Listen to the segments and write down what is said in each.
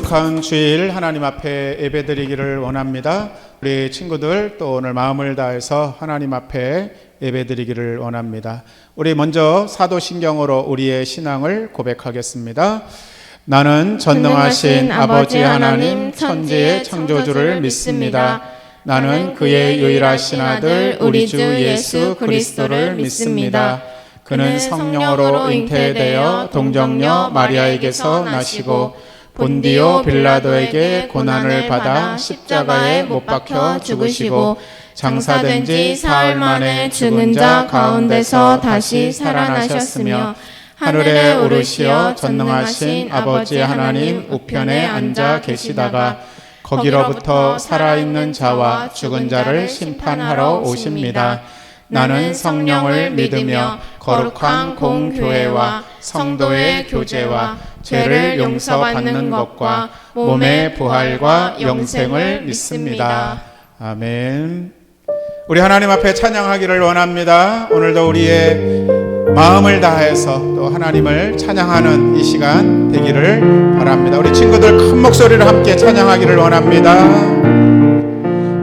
거룩한 주일 하나님 앞에 예배드리기를 원합니다. 우리 친구들 또 오늘 마음을 다해서 하나님 앞에 예배드리기를 원합니다. 우리 먼저 사도신경으로 우리의 신앙을 고백하겠습니다. 나는 전능하신 아버지 하나님 천지의 창조주를 믿습니다. 나는 그의 유일하신 아들 우리 주 예수 그리스도를 믿습니다. 그는 성령으로 잉태되어 동정녀 마리아에게서 나시고 본디오 빌라도에게 고난을 받아 십자가에 못 박혀 죽으시고 장사된 지 사흘 만에 죽은 자 가운데서 다시 살아나셨으며 하늘에 오르시어 전능하신 아버지 하나님 우편에 앉아 계시다가 거기로부터 살아있는 자와 죽은 자를 심판하러 오십니다. 나는 성령을 믿으며 거룩한 공교회와 성도의 교제와 죄를 용서받는 것과 몸의 부활과 영생을 믿습니다. 아멘. 우리 하나님 앞에 찬양하기를 원합니다. 오늘도 우리의 마음을 다해서 또 하나님을 찬양하는 이 시간 되기를 바랍니다. 우리 친구들 큰 목소리로 함께 찬양하기를 원합니다.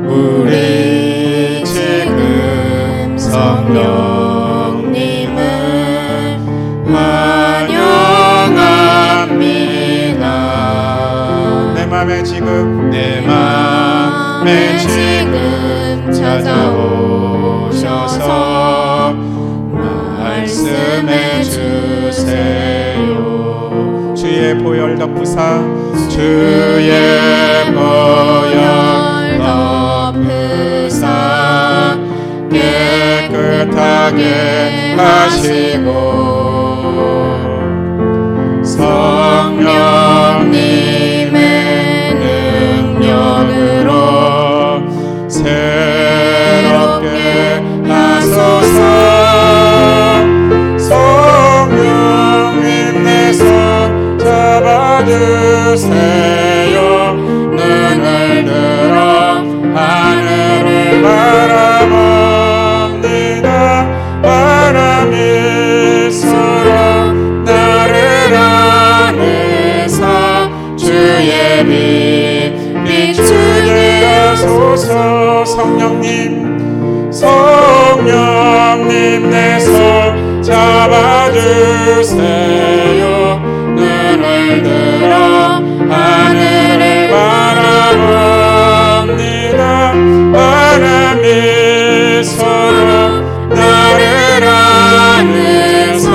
우리 지금 성령님을 환영합니다. 내 맘에 지금 찾아오셔서 말씀해 주세요. 주의 보혈 덮으사 깨끗하게 하시고 성령님의 능력으로 새롭게 하소서. 성령님 내 손 잡아주세요. 눈을 들어 하늘을 바라봅니다. 바람이 서로 나를 안에서 주의 빛 비추게 하소서. 성령님 내 손 잡아주세요. 눈을 들어 하늘을 바라봅니다. 바람이 서로 나를 안에서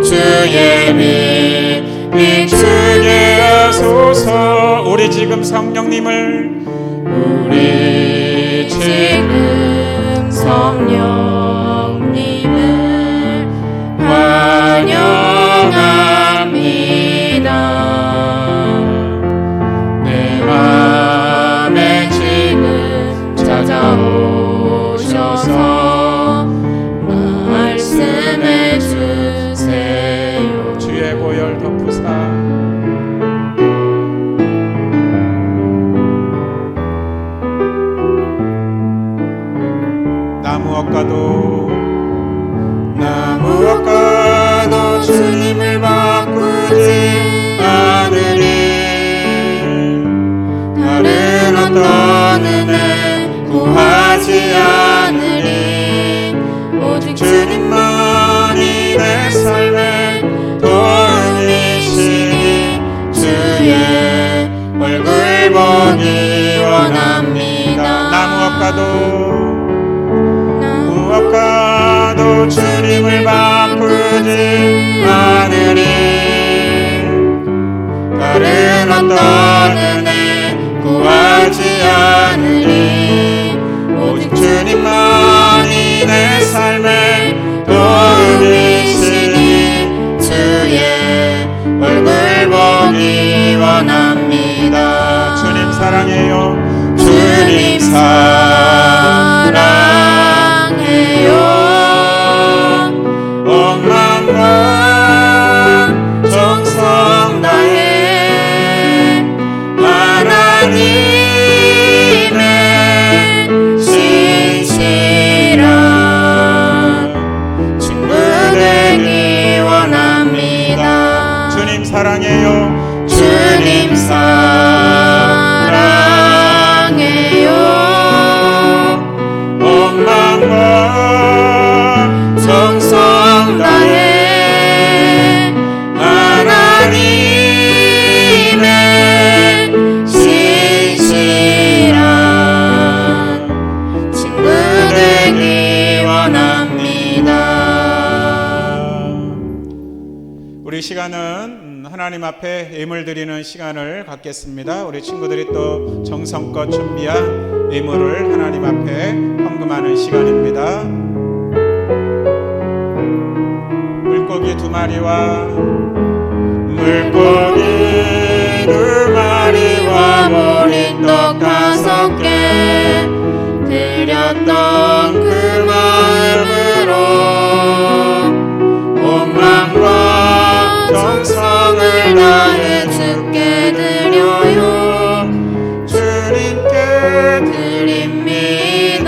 주의 빛 비추게 하소서. 우리 지금 성령님을 환영합니다. 내 맘에 지금 찾아오셔서 말씀해 주세요. 주의 보혈 덮으사 나무 억가도 주님을 바꾸지 않으리. 다른 어떤 은혜 구하지 않으리. 오직 주님만이 내 삶의 도움이시니 주의 얼굴 보기 원합니다. 나무 억가도 주님을 바꾸지 않으리. 다른 어떤 은혜 구하지 않으리. 오직 주님만이 내 삶의 도움이시니 주의 얼굴 보기 원합니다. 주님 사랑해요. 주님 사랑해요. 억만과 정성 다해 하나님의 신실한 친구 되기 원합니다. 주님 사랑해요. 주님 주님 사랑해요. 온 마음과 정성 다해 하나님의 신실한 친구 되기 원합니다. 우리 시간은 하나님 앞에 예물 드리는 시간을 갖겠습니다. 우리 친구들이 또 정성껏 준비한 예물을 하나님 앞에 헌금하는 시간입니다. 물고기 2마리와 물고기 2마리와 보리떡 5개 드렸던 그 마음으로 온 마음과 정성을 다해 주께 드려요. 주님께 드립니다.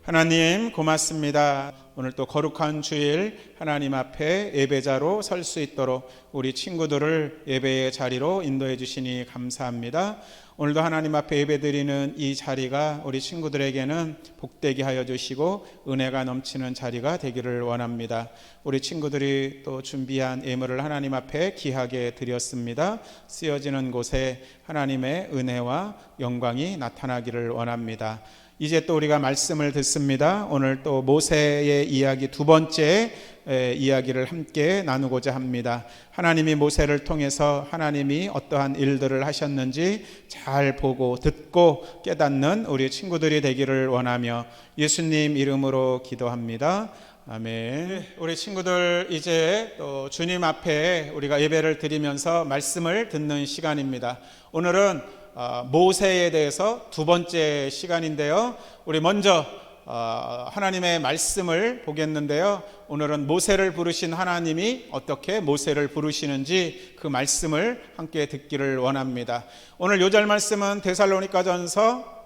하나님 고맙습니다. 오늘 또 거룩한 주일 하나님 앞에 예배자로 설 수 있도록 우리 친구들을 예배의 자리로 인도해 주시니 감사합니다. 오늘도 하나님 앞에 예배드리는 이 자리가 우리 친구들에게는 복되게 하여 주시고 은혜가 넘치는 자리가 되기를 원합니다. 우리 친구들이 또 준비한 예물을 하나님 앞에 귀하게 드렸습니다. 쓰여지는 곳에 하나님의 은혜와 영광이 나타나기를 원합니다. 이제 또 우리가 말씀을 듣습니다. 오늘 또 모세의 이야기 2번째 이야기를 함께 나누고자 합니다. 하나님이 모세를 통해서 하나님이 어떠한 일들을 하셨는지 잘 보고 듣고 깨닫는 우리 친구들이 되기를 원하며 예수님 이름으로 기도합니다. 아멘. 우리 친구들 이제 또 주님 앞에 우리가 예배를 드리면서 말씀을 듣는 시간입니다. 오늘은 모세에 대해서 2번째 시간인데요. 우리 먼저 하나님의 말씀을 보겠는데요. 오늘은 모세를 부르신 하나님이 어떻게 모세를 부르시는지 그 말씀을 함께 듣기를 원합니다. 오늘 요절 말씀은 데살로니가전서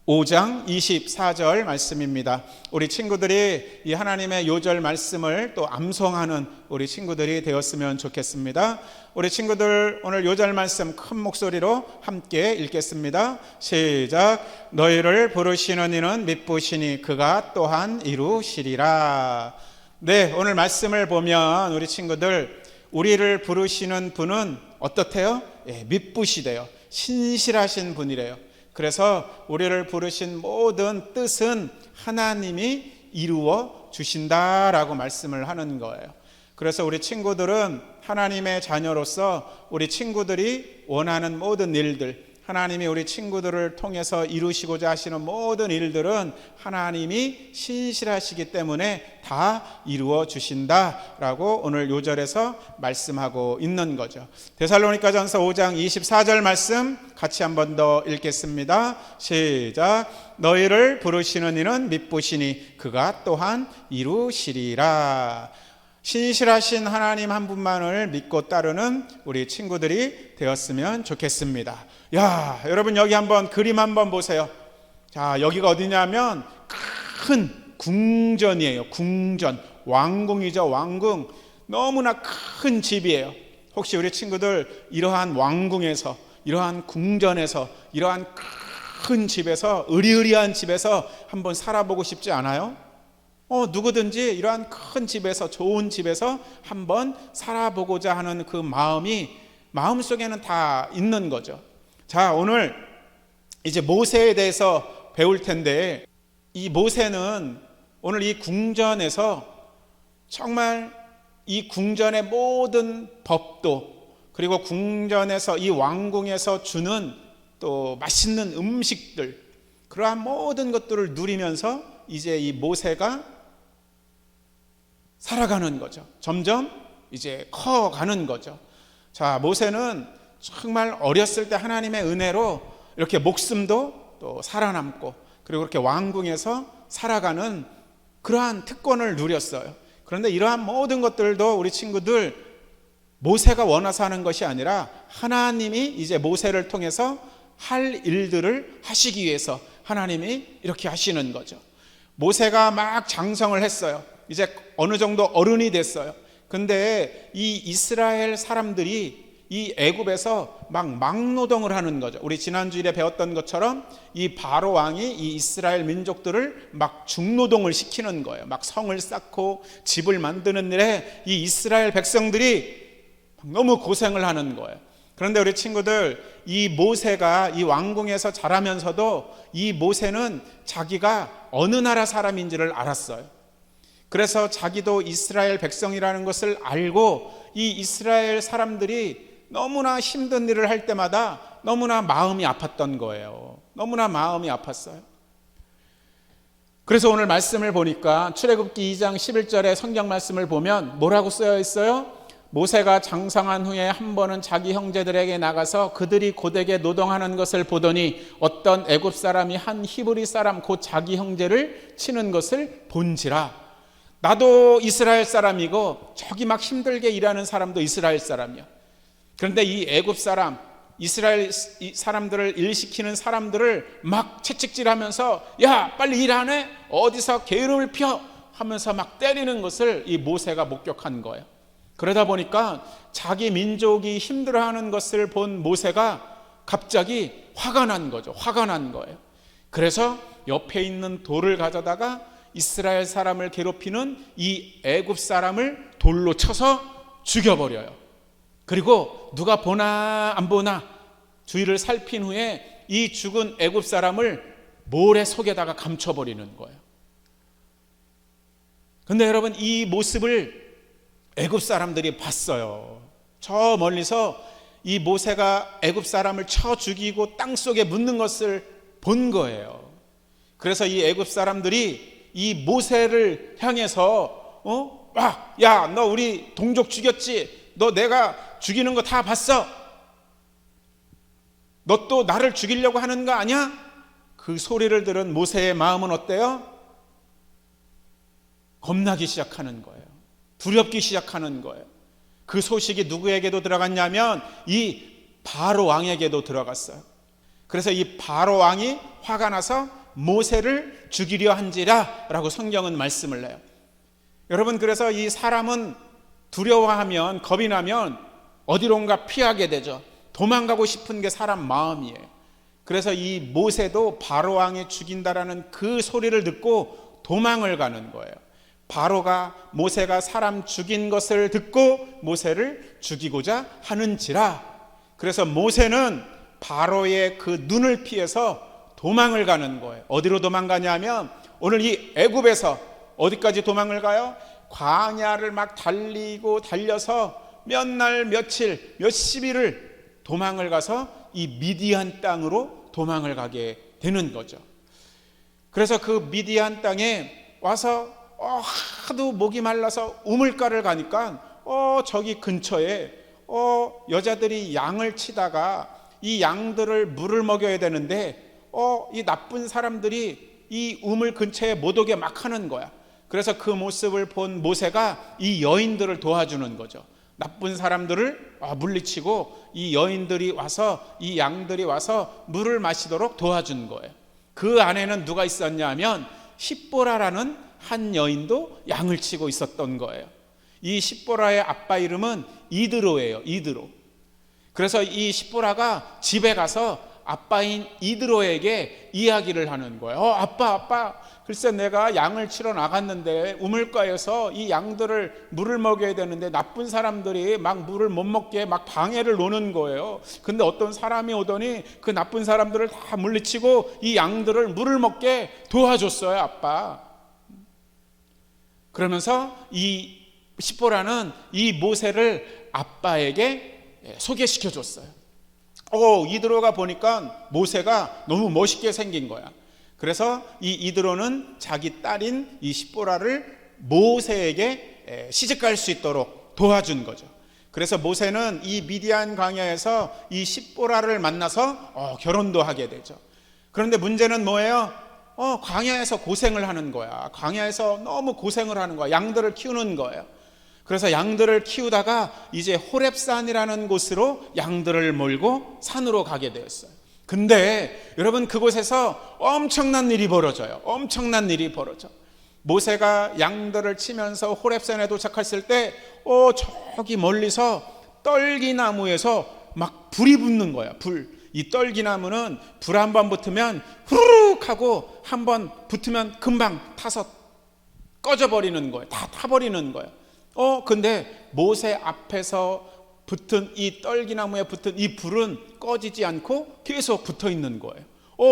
5장 24절 말씀입니다. 우리 친구들이 이 하나님의 요절 말씀을 또 암송하는 우리 친구들이 되었으면 좋겠습니다. 우리 친구들 오늘 요절 말씀 큰 목소리로 함께 읽겠습니다. 시작. 너희를 부르시는 이는 미쁘시니 그가 또한 이루시리라. 네, 오늘 말씀을 보면 우리 친구들 우리를 부르시는 분은 어떻대요? 미쁘시대요. 신실하신 분이래요. 그래서 우리를 부르신 모든 뜻은 하나님이 이루어 주신다라고 말씀을 하는 거예요. 그래서 우리 친구들은 하나님의 자녀로서 우리 친구들이 원하는 모든 일들, 하나님이 우리 친구들을 통해서 이루시고자 하시는 모든 일들은 하나님이 신실하시기 때문에 다 이루어 주신다라고 오늘 요절에서 말씀하고 있는 거죠. 데살로니가전서 5장 24절 말씀 같이 한 번 더 읽겠습니다. 시작. 너희를 부르시는 이는 미쁘시니 그가 또한 이루시리라. 신실하신 하나님 한 분만을 믿고 따르는 우리 친구들이 되었으면 좋겠습니다. 야, 여러분 여기 한번 그림 한번 보세요. 자, 여기가 어디냐면 큰 궁전이에요. 궁전, 왕궁이죠. 왕궁. 너무나 큰 집이에요. 혹시 우리 친구들 이러한 왕궁에서, 이러한 궁전에서, 이러한 큰 집에서, 의리의리한 집에서 한번 살아보고 싶지 않아요? 누구든지 이러한 큰 집에서, 좋은 집에서 한번 살아보고자 하는 그 마음이 마음속에는 다 있는 거죠. 자, 오늘 이제 모세에 대해서 배울 텐데, 이 모세는 오늘 이 궁전에서 정말 이 궁전의 모든 법도, 그리고 궁전에서 이 왕궁에서 주는 또 맛있는 음식들, 그러한 모든 것들을 누리면서 이제 이 모세가 살아가는 거죠. 점점 이제 커가는 거죠. 자, 모세는 정말 어렸을 때 하나님의 은혜로 이렇게 목숨도 또 살아남고, 그리고 이렇게 왕궁에서 살아가는 그러한 특권을 누렸어요. 그런데 이러한 모든 것들도 우리 친구들 모세가 원해서 하는 것이 아니라 하나님이 이제 모세를 통해서 할 일들을 하시기 위해서 하나님이 이렇게 하시는 거죠. 모세가 막 장성을 했어요. 이제 어느 정도 어른이 됐어요. 근데 이 이스라엘 사람들이 이 애굽에서 막 막노동을 하는 거죠. 우리 지난주일에 배웠던 것처럼 이 바로 왕이 이 이스라엘 민족들을 막 중노동을 시키는 거예요. 막 성을 쌓고 집을 만드는 일에 이 이스라엘 백성들이 너무 고생을 하는 거예요. 그런데 우리 친구들, 이 모세가 이 왕궁에서 자라면서도 이 모세는 자기가 어느 나라 사람인지를 알았어요. 그래서 자기도 이스라엘 백성이라는 것을 알고 이 이스라엘 사람들이 너무나 힘든 일을 할 때마다 너무나 마음이 아팠던 거예요. 너무나 마음이 아팠어요. 그래서 오늘 말씀을 보니까 출애굽기 2장 11절의 성경 말씀을 보면 뭐라고 쓰여 있어요? 모세가 장성한 후에 한 번은 자기 형제들에게 나가서 그들이 고되게 노동하는 것을 보더니 어떤 애굽 사람이 한 히브리 사람 곧 자기 형제를 치는 것을 본지라. 나도 이스라엘 사람이고 저기 막 힘들게 일하는 사람도 이스라엘 사람이야. 그런데 이 애굽 사람, 이스라엘 사람들을 일시키는 사람들을 막 채찍질하면서 야 빨리 일 안 해? 어디서 게으름을 피워? 하면서 막 때리는 것을 이 모세가 목격한 거예요. 그러다 보니까 자기 민족이 힘들어하는 것을 본 모세가 갑자기 화가 난 거죠. 화가 난 거예요. 그래서 옆에 있는 돌을 가져다가 이스라엘 사람을 괴롭히는 이 애굽 사람을 돌로 쳐서 죽여버려요. 그리고 누가 보나 안 보나 주위를 살핀 후에 이 죽은 애굽 사람을 모래 속에다가 감춰버리는 거예요. 근데 여러분, 이 모습을 애굽 사람들이 봤어요. 저 멀리서 이 모세가 애굽 사람을 쳐 죽이고 땅속에 묻는 것을 본 거예요. 그래서 이 애굽 사람들이 이 모세를 향해서 야, 너 우리 동족 죽였지? 너 내가 죽이는 거 다 봤어? 너 또 나를 죽이려고 하는 거 아니야? 그 소리를 들은 모세의 마음은 어때요? 겁나기 시작하는 거예요. 두렵기 시작하는 거예요. 그 소식이 누구에게도 들어갔냐면 이 바로 왕에게도 들어갔어요. 그래서 이 바로 왕이 화가 나서 모세를 죽이려 한지라 라고 성경은 말씀을 해요. 여러분, 그래서 이 사람은 두려워하면, 겁이 나면 어디론가 피하게 되죠. 도망가고 싶은 게 사람 마음이에요. 그래서 이 모세도 바로 왕이 죽인다라는 그 소리를 듣고 도망을 가는 거예요. 바로가 모세가 사람 죽인 것을 듣고 모세를 죽이고자 하는지라. 그래서 모세는 바로의 그 눈을 피해서 도망을 가는 거예요. 어디로 도망가냐면 오늘 이 애굽에서 어디까지 도망을 가요? 광야를 막 달리고 달려서 몇 날 며칠 몇십 일을 도망을 가서 이 미디안 땅으로 도망을 가게 되는 거죠. 그래서 그 미디안 땅에 와서 하도 목이 말라서 우물가를 가니까 저기 근처에 여자들이 양을 치다가 이 양들을 물을 먹여야 되는데 이 나쁜 사람들이 이 우물 근처에 못 오게 막 하는 거야. 그래서 그 모습을 본 모세가 이 여인들을 도와주는 거죠. 나쁜 사람들을 물리치고 이 여인들이 와서, 이 양들이 와서 물을 마시도록 도와준 거예요. 그 안에는 누가 있었냐면 십보라라는 한 여인도 양을 치고 있었던 거예요. 이 십보라의 아빠 이름은 이드로예요. 이드로. 그래서 이 십보라가 집에 가서 아빠인 이드로에게 이야기를 하는 거예요. 아빠, 글쎄 내가 양을 치러 나갔는데 우물가에서 이 양들을 물을 먹여야 되는데 나쁜 사람들이 막 물을 못 먹게 막 방해를 놓는 거예요. 근데 어떤 사람이 오더니 그 나쁜 사람들을 다 물리치고 이 양들을 물을 먹게 도와줬어요, 아빠. 그러면서 이 십보라는 이 모세를 아빠에게 소개시켜줬어요. 이드로가 보니까 모세가 너무 멋있게 생긴 거야. 그래서 이 이드로는 자기 딸인 이 십보라를 모세에게 시집갈 수 있도록 도와준 거죠. 그래서 모세는 이 미디안 광야에서 이 십보라를 만나서 결혼도 하게 되죠. 그런데 문제는 뭐예요? 광야에서 고생을 하는 거야. 광야에서 너무 고생을 하는 거야. 양들을 키우는 거예요. 그래서 양들을 키우다가 이제 호렙산이라는 곳으로 양들을 몰고 산으로 가게 되었어요. 근데 여러분, 그곳에서 엄청난 일이 벌어져요. 엄청난 일이 벌어져. 모세가 양들을 치면서 호렙산에 도착했을 때 저기 멀리서 떨기나무에서 막 불이 붙는 거야. 이 떨기나무는 불 한 번 붙으면 후루룩 하고 한 번 붙으면 금방 타서 꺼져버리는 거예요. 다 타버리는 거예요. 근데 모세 앞에서 붙은 이 떨기나무에 붙은 이 불은 꺼지지 않고 계속 붙어 있는 거예요.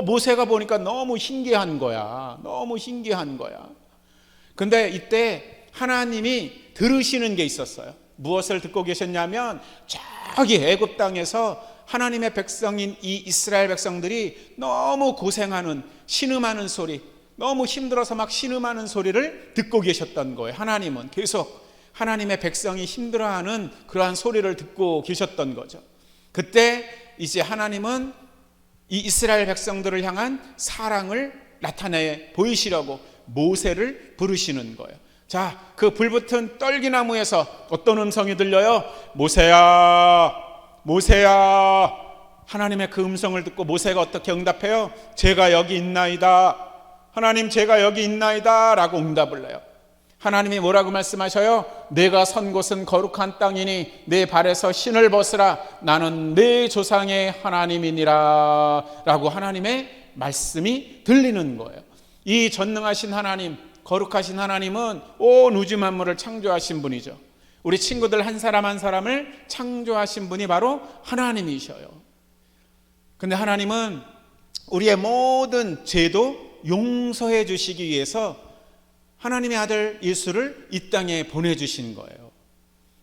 모세가 보니까 너무 신기한 거야. 너무 신기한 거야. 근데 이때 하나님이 들으시는 게 있었어요. 무엇을 듣고 계셨냐면 저기 애굽 땅에서 하나님의 백성인 이 이스라엘 백성들이 너무 고생하는, 신음하는 소리, 너무 힘들어서 막 신음하는 소리를 듣고 계셨던 거예요. 하나님은 계속 하나님의 백성이 힘들어하는 그러한 소리를 듣고 계셨던 거죠. 그때 이제 하나님은 이 이스라엘 백성들을 향한 사랑을 나타내 보이시려고 모세를 부르시는 거예요. 자, 그 불붙은 떨기나무에서 어떤 음성이 들려요? 모세야, 모세야. 하나님의 그 음성을 듣고 모세가 어떻게 응답해요? 제가 여기 있나이다. 하나님, 제가 여기 있나이다 라고 응답을 해요. 하나님이 뭐라고 말씀하셔요? 내가 선 곳은 거룩한 땅이니 내 발에서 신을 벗으라. 나는 내 조상의 하나님이니라 라고 하나님의 말씀이 들리는 거예요. 이 전능하신 하나님, 거룩하신 하나님은 온 우주 만물을 창조하신 분이죠. 우리 친구들 한 사람 한 사람을 창조하신 분이 바로 하나님이셔요. 근데 하나님은 우리의 모든 죄도 용서해 주시기 위해서 하나님의 아들 예수를 이 땅에 보내주신 거예요.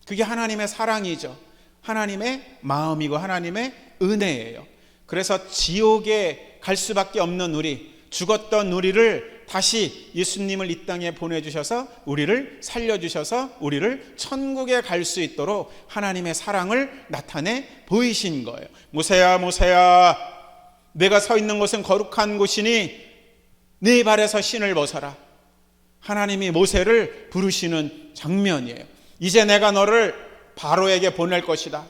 그게 하나님의 사랑이죠. 하나님의 마음이고 하나님의 은혜예요. 그래서 지옥에 갈 수밖에 없는 우리, 죽었던 우리를 다시 예수님을 이 땅에 보내주셔서 우리를 살려주셔서 우리를 천국에 갈 수 있도록 하나님의 사랑을 나타내 보이신 거예요. 모세야, 모세야, 내가 서 있는 곳은 거룩한 곳이니 네 발에서 신을 벗어라. 하나님이 모세를 부르시는 장면이에요. 이제 내가 너를 바로에게 보낼 것이다.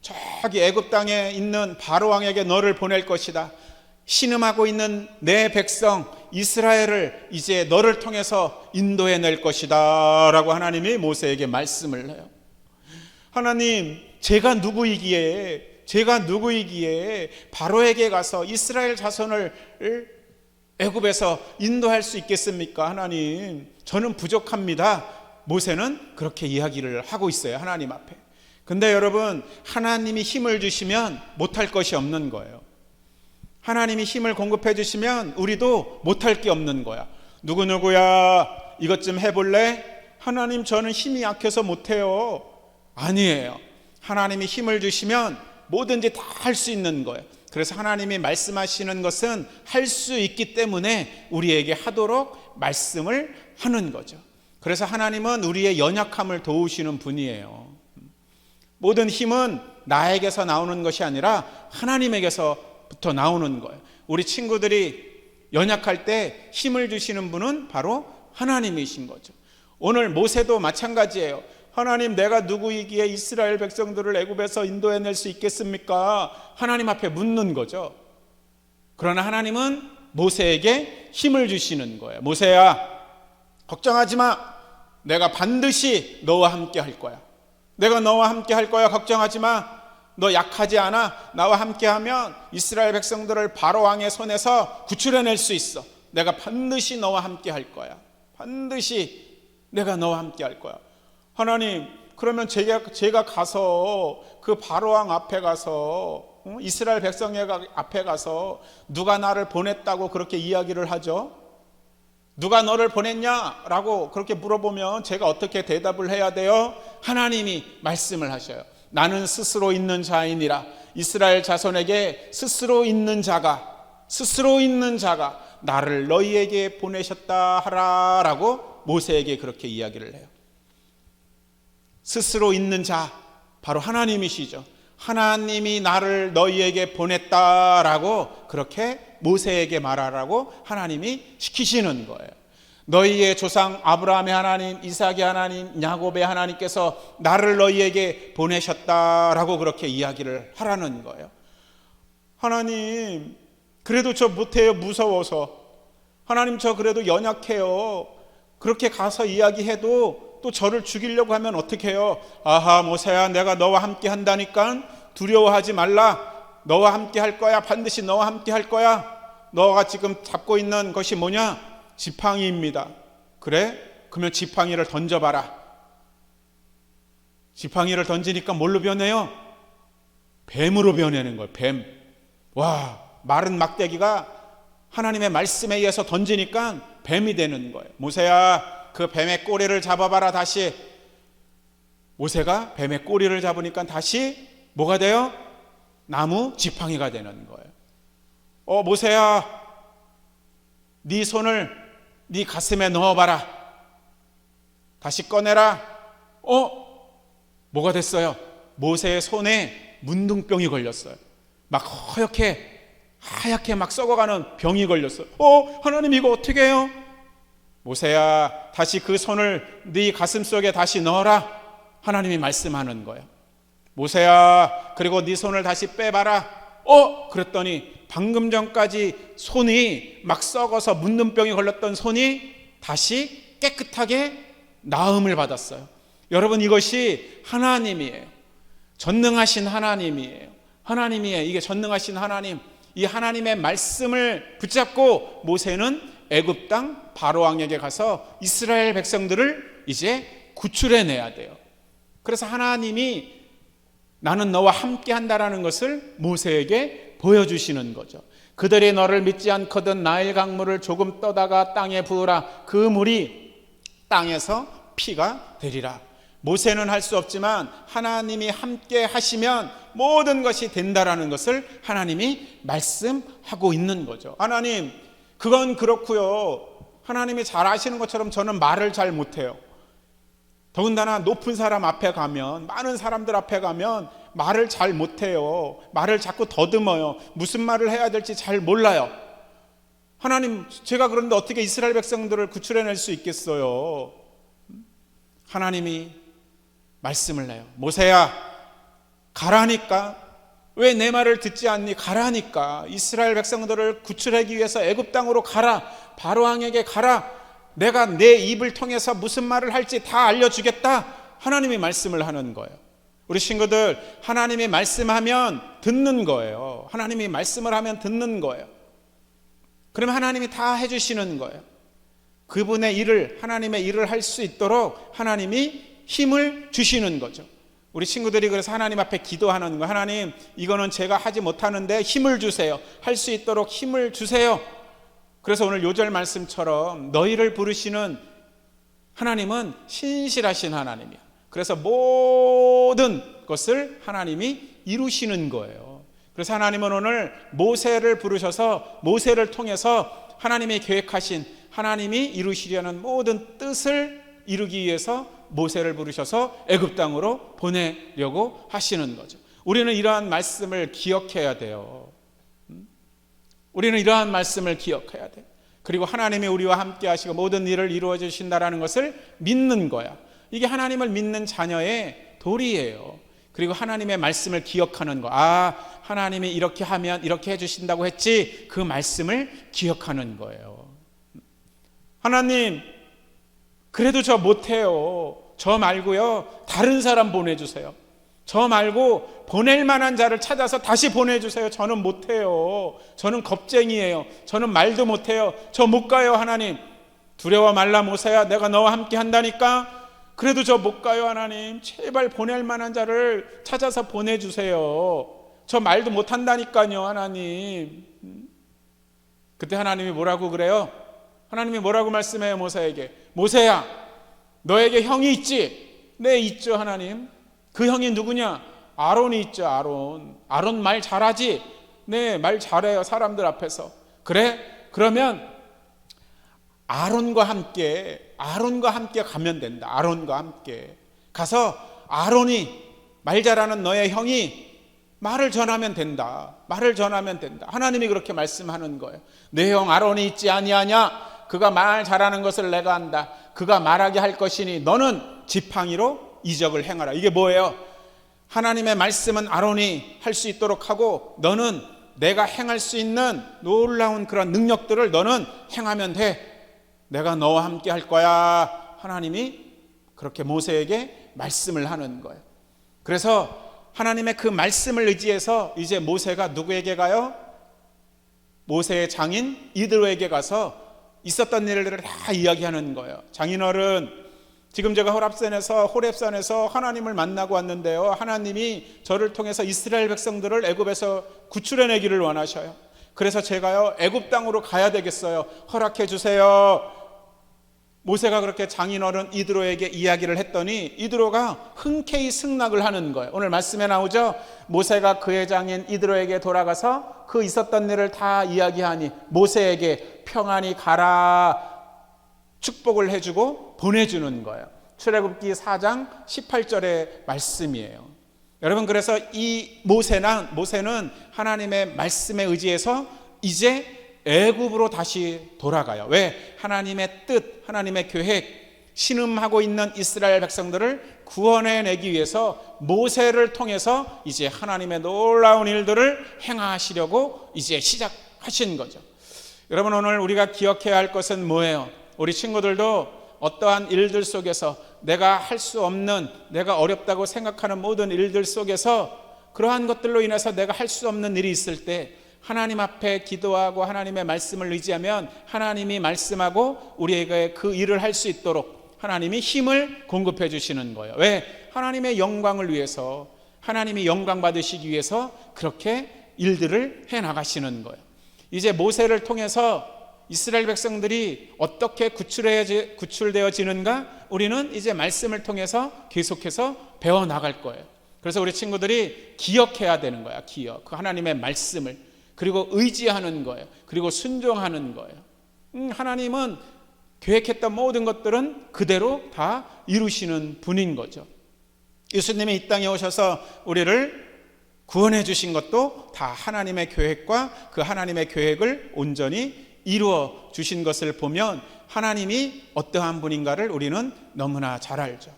저기 애굽 땅에 있는 바로 왕에게 너를 보낼 것이다. 신음하고 있는 내 백성 이스라엘을 이제 너를 통해서 인도해 낼 것이다 라고 하나님이 모세에게 말씀을 해요. 하나님, 제가 누구이기에 바로에게 가서 이스라엘 자손을 애굽에서 인도할 수 있겠습니까? 하나님, 저는 부족합니다. 모세는 그렇게 이야기를 하고 있어요, 하나님 앞에. 근데 여러분, 하나님이 힘을 주시면 못할 것이 없는 거예요. 하나님이 힘을 공급해 주시면 우리도 못할 게 없는 거야. 누구누구야, 이것 좀 해볼래? 하나님, 저는 힘이 약해서 못해요. 아니에요. 하나님이 힘을 주시면 뭐든지 다 할 수 있는 거예요. 그래서 하나님이 말씀하시는 것은 할 수 있기 때문에 우리에게 하도록 말씀을 하는 거죠. 그래서 하나님은 우리의 연약함을 도우시는 분이에요. 모든 힘은 나에게서 나오는 것이 아니라 하나님에게서부터 나오는 거예요. 우리 친구들이 연약할 때 힘을 주시는 분은 바로 하나님이신 거죠. 오늘 모세도 마찬가지예요. 하나님, 내가 누구이기에 이스라엘 백성들을 애굽에서 인도해낼 수 있겠습니까? 하나님 앞에 묻는 거죠. 그러나 하나님은 모세에게 힘을 주시는 거예요. 모세야, 걱정하지 마. 내가 반드시 너와 함께 할 거야. 내가 너와 함께 할 거야. 걱정하지 마. 너 약하지 않아. 나와 함께 하면 이스라엘 백성들을 바로 왕의 손에서 구출해낼 수 있어. 내가 반드시 너와 함께 할 거야. 반드시 내가 너와 함께 할 거야. 하나님, 그러면 제가 가서 그 바로왕 앞에 가서 이스라엘 백성 앞에 가서 누가 나를 보냈다고 그렇게 이야기를 하죠? 누가 너를 보냈냐라고 그렇게 물어보면 제가 어떻게 대답을 해야 돼요? 하나님이 말씀을 하셔요. 나는 스스로 있는 자이니라. 이스라엘 자손에게 스스로 있는 자가 나를 너희에게 보내셨다 하라라고 모세에게 그렇게 이야기를 해요. 스스로 있는 자, 바로 하나님이시죠. 하나님이 나를 너희에게 보냈다라고 그렇게 모세에게 말하라고 하나님이 시키시는 거예요. 너희의 조상 아브라함의 하나님, 이삭의 하나님, 야곱의 하나님께서 나를 너희에게 보내셨다라고 그렇게 이야기를 하라는 거예요. 하나님, 그래도 저 못해요. 무서워서. 하나님, 저 그래도 연약해요. 그렇게 가서 이야기해도 또 저를 죽이려고 하면 어떻게 해요? 아하, 모세야, 내가 너와 함께 한다니까 두려워하지 말라. 너와 함께 할 거야. 반드시 너와 함께 할 거야. 너가 지금 잡고 있는 것이 뭐냐? 지팡이입니다. 그래? 그러면 지팡이를 던져봐라. 지팡이를 던지니까 뭘로 변해요? 뱀으로 변하는 거예요. 뱀. 와, 마른 막대기가 하나님의 말씀에 의해서 던지니까 뱀이 되는 거예요. 모세야, 그 뱀의 꼬리를 잡아봐라. 다시. 모세가 뱀의 꼬리를 잡으니까 다시 뭐가 돼요? 나무 지팡이가 되는 거예요. 모세야, 네 손을 네 가슴에 넣어봐라. 다시 꺼내라. 뭐가 됐어요? 모세의 손에 문둥병이 걸렸어요. 막 하얗게 막 썩어가는 병이 걸렸어요. 하나님, 이거 어떻게 해요? 모세야, 다시 그 손을 네 가슴 속에 다시 넣어라. 하나님이 말씀하는 거예요. 모세야, 그리고 네 손을 다시 빼봐라. 그랬더니 방금 전까지 손이 막 썩어서 문둥병이 걸렸던 손이 다시 깨끗하게 나음을 받았어요. 여러분, 이것이 하나님이에요. 전능하신 하나님이에요. 하나님이에요. 이게 전능하신 하나님. 이 하나님의 말씀을 붙잡고 모세는 애굽 땅 바로 왕에게 가서 이스라엘 백성들을 이제 구출해내야 돼요. 그래서 하나님이 나는 너와 함께 한다라는 것을 모세에게 보여주시는 거죠. 그들이 너를 믿지 않거든 나일 강물을 조금 떠다가 땅에 부으라. 그 물이 땅에서 피가 되리라. 모세는 할 수 없지만 하나님이 함께 하시면 모든 것이 된다라는 것을 하나님이 말씀하고 있는 거죠. 하나님, 그건 그렇고요. 하나님이 잘 아시는 것처럼 저는 말을 잘 못해요. 더군다나 높은 사람 앞에 가면, 많은 사람들 앞에 가면 말을 잘 못해요. 말을 자꾸 더듬어요. 무슨 말을 해야 될지 잘 몰라요. 하나님, 제가 그런데 어떻게 이스라엘 백성들을 구출해낼 수 있겠어요? 하나님이 말씀을 내요. 모세야, 가라니까. 왜 내 말을 듣지 않니? 가라니까. 이스라엘 백성들을 구출하기 위해서 애굽 땅으로 가라. 바로 왕에게 가라. 내가 내 입을 통해서 무슨 말을 할지 다 알려주겠다. 하나님이 말씀을 하는 거예요. 우리 친구들, 하나님이 말씀하면 듣는 거예요. 하나님이 말씀을 하면 듣는 거예요. 그러면 하나님이 다 해주시는 거예요. 그분의 일을, 하나님의 일을 할 수 있도록 하나님이 힘을 주시는 거죠. 우리 친구들이 그래서 하나님 앞에 기도하는 거예요. 하나님, 이거는 제가 하지 못하는데 힘을 주세요. 할 수 있도록 힘을 주세요. 그래서 오늘 요절 말씀처럼 너희를 부르시는 하나님은 신실하신 하나님이야. 그래서 모든 것을 하나님이 이루시는 거예요. 그래서 하나님은 오늘 모세를 부르셔서 모세를 통해서 하나님이 계획하신, 하나님이 이루시려는 모든 뜻을 이루기 위해서 모세를 부르셔서 애굽 땅으로 보내려고 하시는 거죠. 우리는 이러한 말씀을 기억해야 돼요. 우리는 이러한 말씀을 기억해야 돼요. 그리고 하나님이 우리와 함께 하시고 모든 일을 이루어 주신다라는 것을 믿는 거야. 이게 하나님을 믿는 자녀의 도리예요. 그리고 하나님의 말씀을 기억하는 거. 하나님이 이렇게 하면 이렇게 해주신다고 했지. 그 말씀을 기억하는 거예요. 하나님, 그래도 저 못해요. 저 말고요, 다른 사람 보내주세요. 저 말고 보낼 만한 자를 찾아서 다시 보내주세요. 저는 못해요. 저는 겁쟁이에요. 저는 말도 못해요. 저 못 가요. 하나님, 두려워 말라 모세야, 내가 너와 함께 한다니까. 그래도 저 못 가요. 하나님, 제발 보낼 만한 자를 찾아서 보내주세요. 저 말도 못한다니까요. 하나님. 그때 하나님이 뭐라고 그래요? 하나님이 뭐라고 말씀해요? 모세에게, 모세야, 너에게 형이 있지? 네, 있죠. 하나님. 그 형이 누구냐? 아론이 있죠. 아론 말 잘하지? 네, 말 잘해요. 사람들 앞에서. 그래? 그러면 아론과 함께 가면 된다. 아론과 함께 가서 아론이, 말 잘하는 너의 형이 말을 전하면 된다. 말을 전하면 된다. 하나님이 그렇게 말씀하는 거예요. 내 형 아론이 있지 아니하냐? 그가 말 잘하는 것을 내가 안다. 그가 말하게 할 것이니 너는 지팡이로 이적을 행하라. 이게 뭐예요? 하나님의 말씀은 아론이 할 수 있도록 하고, 너는 내가 행할 수 있는 놀라운 그런 능력들을 너는 행하면 돼. 내가 너와 함께 할 거야. 하나님이 그렇게 모세에게 말씀을 하는 거예요. 그래서 하나님의 그 말씀을 의지해서 이제 모세가 누구에게 가요? 모세의 장인 이드로에게 가서 있었던 일들을 다 이야기하는 거예요. 장인어른, 지금 제가 호렙산에서 하나님을 만나고 왔는데요, 하나님이 저를 통해서 이스라엘 백성들을 애굽에서 구출해내기를 원하셔요. 그래서 제가요 애굽 땅으로 가야 되겠어요. 허락해 주세요. 모세가 그렇게 장인어른 이드로에게 이야기를 했더니 이드로가 흔쾌히 승낙을 하는 거예요. 오늘 말씀에 나오죠. 모세가 그의 장인 이드로에게 돌아가서 그 있었던 일을 다 이야기하니 모세에게 평안히 가라 축복을 해주고 보내주는 거예요. 출애굽기 4장 18절의 말씀이에요. 여러분, 그래서 이 모세는 하나님의 말씀에 의지해서 이제 애굽으로 다시 돌아가요. 왜? 하나님의 뜻, 하나님의 계획, 신음하고 있는 이스라엘 백성들을 구원해내기 위해서 모세를 통해서 이제 하나님의 놀라운 일들을 행하시려고 이제 시작하신 거죠. 여러분, 오늘 우리가 기억해야 할 것은 뭐예요? 우리 친구들도 어떠한 일들 속에서 내가 할 수 없는, 내가 어렵다고 생각하는 모든 일들 속에서 그러한 것들로 인해서 내가 할 수 없는 일이 있을 때 하나님 앞에 기도하고 하나님의 말씀을 의지하면 하나님이 말씀하고 우리에게 그 일을 할 수 있도록 하나님이 힘을 공급해 주시는 거예요. 왜? 하나님의 영광을 위해서, 하나님이 영광 받으시기 위해서 그렇게 일들을 해 나가시는 거예요. 이제 모세를 통해서 이스라엘 백성들이 어떻게 구출되어지는가 우리는 이제 말씀을 통해서 계속해서 배워나갈 거예요. 그래서 우리 친구들이 기억해야 되는 거야. 그 하나님의 말씀을, 그리고 의지하는 거예요. 그리고 순종하는 거예요. 하나님은 계획했던 모든 것들은 그대로 다 이루시는 분인 거죠. 예수님이 이 땅에 오셔서 우리를 구원해 주신 것도 다 하나님의 계획과 그 하나님의 계획을 온전히 이루어 주신 것을 보면 하나님이 어떠한 분인가를 우리는 너무나 잘 알죠.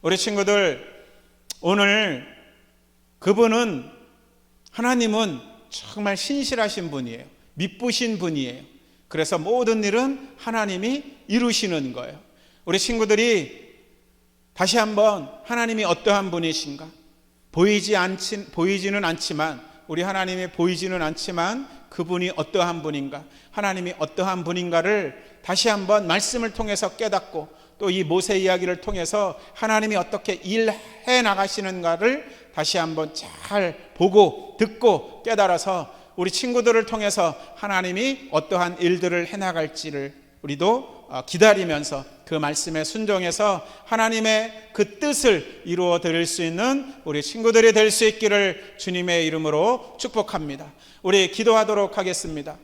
우리 친구들, 오늘 하나님은 정말 신실하신 분이에요. 미쁘신 분이에요. 그래서 모든 일은 하나님이 이루시는 거예요. 우리 친구들이 다시 한번 하나님이 어떠한 분이신가? 보이지는 않지만, 우리 하나님이 보이지는 않지만 그분이 어떠한 분인가, 하나님이 어떠한 분인가를 다시 한번 말씀을 통해서 깨닫고 또 이 모세 이야기를 통해서 하나님이 어떻게 일해 나가시는가를 다시 한번 잘 보고 듣고 깨달아서 우리 친구들을 통해서 하나님이 어떠한 일들을 해나갈지를 우리도 기다리면서 그 말씀에 순종해서 하나님의 그 뜻을 이루어 드릴 수 있는 우리 친구들이 될 수 있기를 주님의 이름으로 축복합니다. 우리 기도하도록 하겠습니다.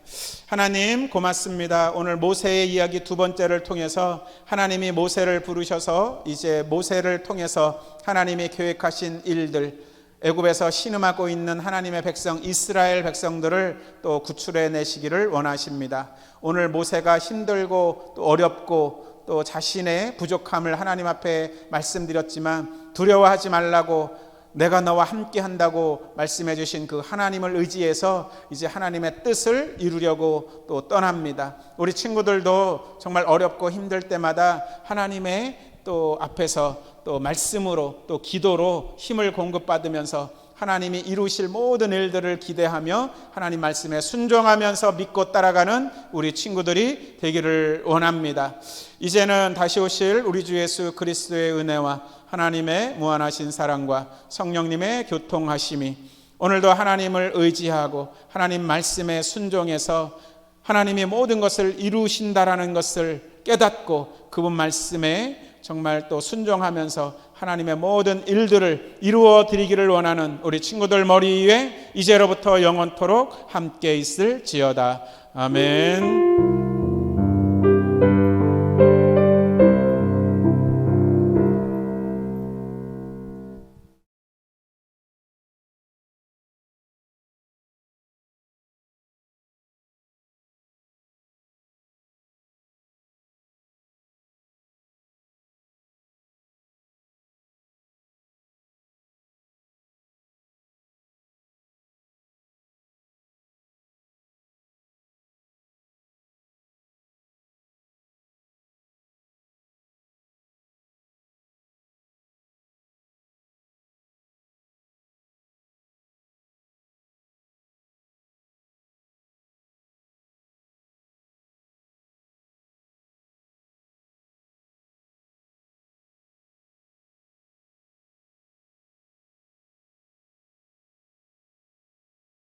하나님, 고맙습니다. 오늘 모세의 이야기 두 번째를 통해서 하나님이 모세를 부르셔서 이제 모세를 통해서 하나님이 계획하신 일들, 애굽에서 신음하고 있는 하나님의 백성 이스라엘 백성들을 또 구출해 내시기를 원하십니다. 오늘 모세가 힘들고 또 어렵고 또 자신의 부족함을 하나님 앞에 말씀드렸지만 두려워하지 말라고, 내가 너와 함께 한다고 말씀해 주신 그 하나님을 의지해서 이제 하나님의 뜻을 이루려고 또 떠납니다. 우리 친구들도 정말 어렵고 힘들 때마다 하나님의 또 앞에서 또 말씀으로 또 기도로 힘을 공급받으면서 하나님이 이루실 모든 일들을 기대하며 하나님 말씀에 순종하면서 믿고 따라가는 우리 친구들이 되기를 원합니다. 이제는 다시 오실 우리 주 예수 그리스도의 은혜와 하나님의 무한하신 사랑과 성령님의 교통하심이 오늘도 하나님을 의지하고 하나님 말씀에 순종해서 하나님이 모든 것을 이루신다라는 것을 깨닫고 그분 말씀에 정말 또 순종하면서 하나님의 모든 일들을 이루어 드리기를 원하는 우리 친구들 머리 위에 이제로부터 영원토록 함께 있을지어다. 아멘.